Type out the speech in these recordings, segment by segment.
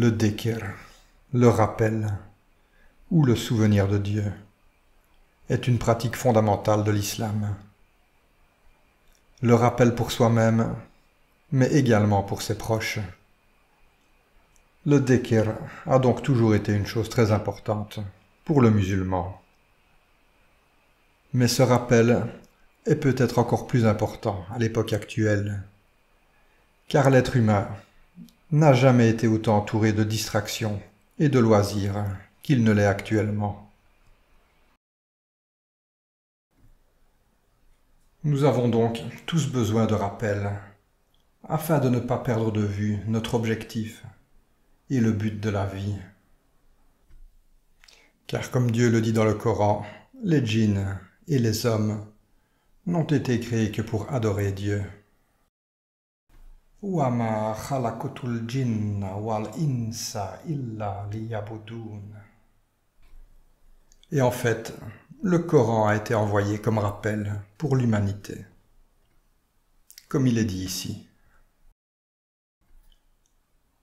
Le dhikr, le rappel, ou le souvenir de Dieu, est une pratique fondamentale de l'islam. Le rappel pour soi-même, mais également pour ses proches. Le dhikr a donc toujours été une chose très importante pour le musulman. Mais ce rappel est peut-être encore plus important à l'époque actuelle, car l'être humain n'a jamais été autant entouré de distractions et de loisirs qu'il ne l'est actuellement. Nous avons donc tous besoin de rappel, afin de ne pas perdre de vue notre objectif et le but de la vie. Car comme Dieu le dit dans le Coran, les djinns et les hommes n'ont été créés que pour adorer Dieu. وَمَا خَلَقْتُ الْجِنَّ وَالْإِنسَ إِلَّا لِيَعْبُدُونِ. Et en fait, le Coran a été envoyé comme rappel pour l'humanité, comme il est dit ici.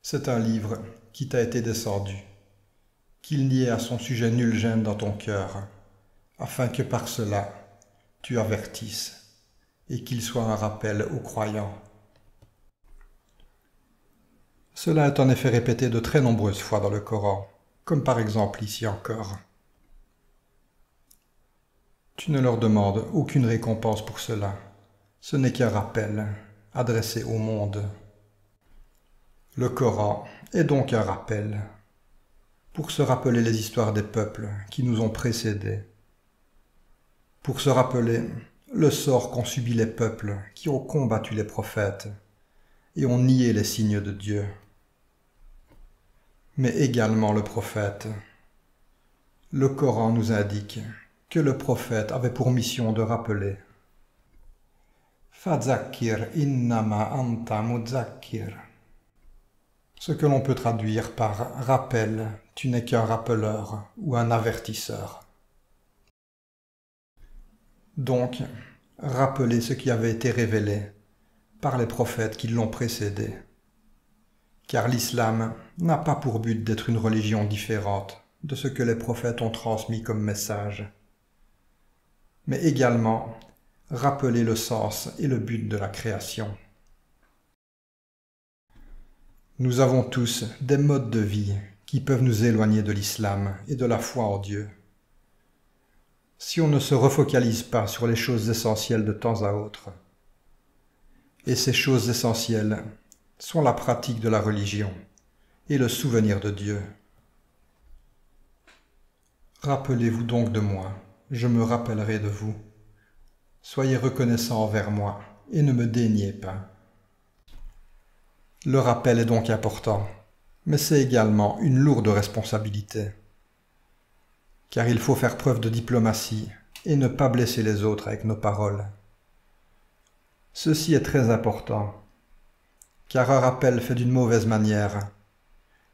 C'est un livre qui t'a été descendu, qu'il n'y ait à son sujet nulle gêne dans ton cœur, afin que par cela tu avertisses, et qu'il soit un rappel aux croyants. Cela est en effet répété de très nombreuses fois dans le Coran, comme par exemple ici encore. Tu ne leur demandes aucune récompense pour cela, ce n'est qu'un rappel adressé au monde. Le Coran est donc un rappel, pour se rappeler les histoires des peuples qui nous ont précédés, pour se rappeler le sort qu'ont subi les peuples qui ont combattu les prophètes et ont nié les signes de Dieu, mais également le prophète. Le Coran nous indique que le prophète avait pour mission de rappeler « Fadzakir innama anta mudzakir » ce que l'on peut traduire par « rappel, tu n'es qu'un rappeleur ou un avertisseur ». Donc, rappeler ce qui avait été révélé par les prophètes qui l'ont précédé. Car l'islam n'a pas pour but d'être une religion différente de ce que les prophètes ont transmis comme message, mais également rappeler le sens et le but de la création. Nous avons tous des modes de vie qui peuvent nous éloigner de l'islam et de la foi en Dieu. Si on ne se refocalise pas sur les choses essentielles de temps à autre, et ces choses essentielles sont la pratique de la religion et le souvenir de Dieu. Rappelez-vous donc de moi, je me rappellerai de vous. Soyez reconnaissants envers moi et ne me déniez pas. Le rappel est donc important, mais c'est également une lourde responsabilité. Car il faut faire preuve de diplomatie et ne pas blesser les autres avec nos paroles. Ceci est très important, car un rappel fait d'une mauvaise manière,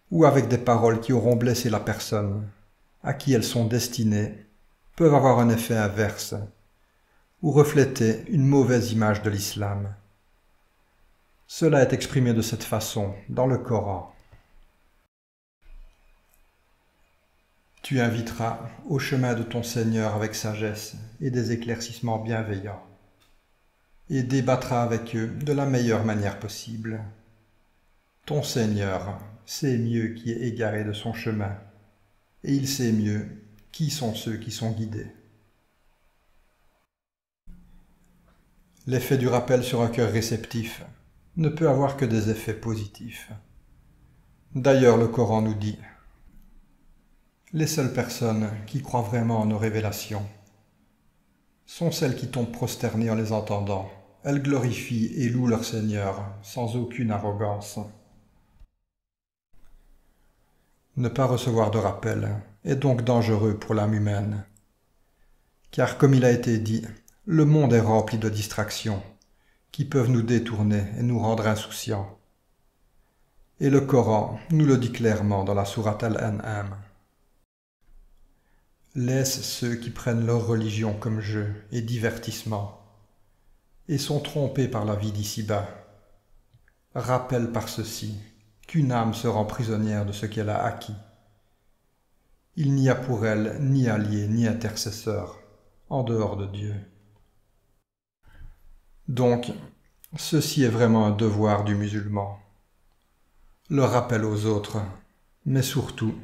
ou avec des paroles qui auront blessé la personne à qui elles sont destinées, peuvent avoir un effet inverse, ou refléter une mauvaise image de l'islam. Cela est exprimé de cette façon dans le Coran. Tu inviteras au chemin de ton Seigneur avec sagesse et des éclaircissements bienveillants, et débattras avec eux de la meilleure manière possible. Ton Seigneur sait mieux qui est égaré de son chemin, et il sait mieux qui sont ceux qui sont guidés. L'effet du rappel sur un cœur réceptif ne peut avoir que des effets positifs. D'ailleurs, le Coran nous dit « Les seules personnes qui croient vraiment en nos révélations sont celles qui tombent prosternées en les entendant. Elles glorifient et louent leur Seigneur sans aucune arrogance. » Ne pas recevoir de rappel est donc dangereux pour l'âme humaine, car comme il a été dit, le monde est rempli de distractions qui peuvent nous détourner et nous rendre insouciants. Et le Coran nous le dit clairement dans la sourate Al-An'am. Laisse ceux qui prennent leur religion comme jeu et divertissement et sont trompés par la vie d'ici-bas. Rappelle par ceci qu'une âme se rend prisonnière de ce qu'elle a acquis. Il n'y a pour elle ni allié ni intercesseur en dehors de Dieu. Donc, ceci est vraiment un devoir du musulman. Le rappel aux autres, mais surtout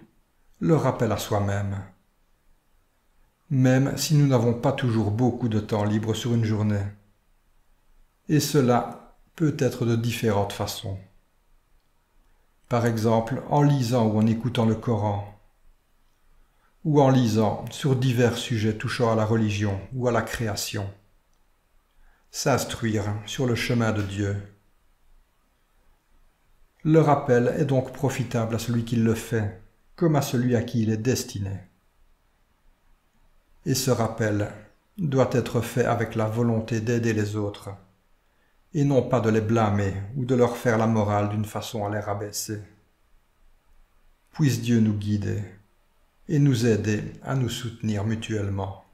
le rappel à soi-même. Même si nous n'avons pas toujours beaucoup de temps libre sur une journée. Et cela peut être de différentes façons. Par exemple, en lisant ou en écoutant le Coran, ou en lisant sur divers sujets touchant à la religion ou à la création. S'instruire sur le chemin de Dieu. Le rappel est donc profitable à celui qui le fait, comme à celui à qui il est destiné. Et ce rappel doit être fait avec la volonté d'aider les autres, et non pas de les blâmer ou de leur faire la morale d'une façon à les rabaisser. Puisse Dieu nous guider et nous aider à nous soutenir mutuellement.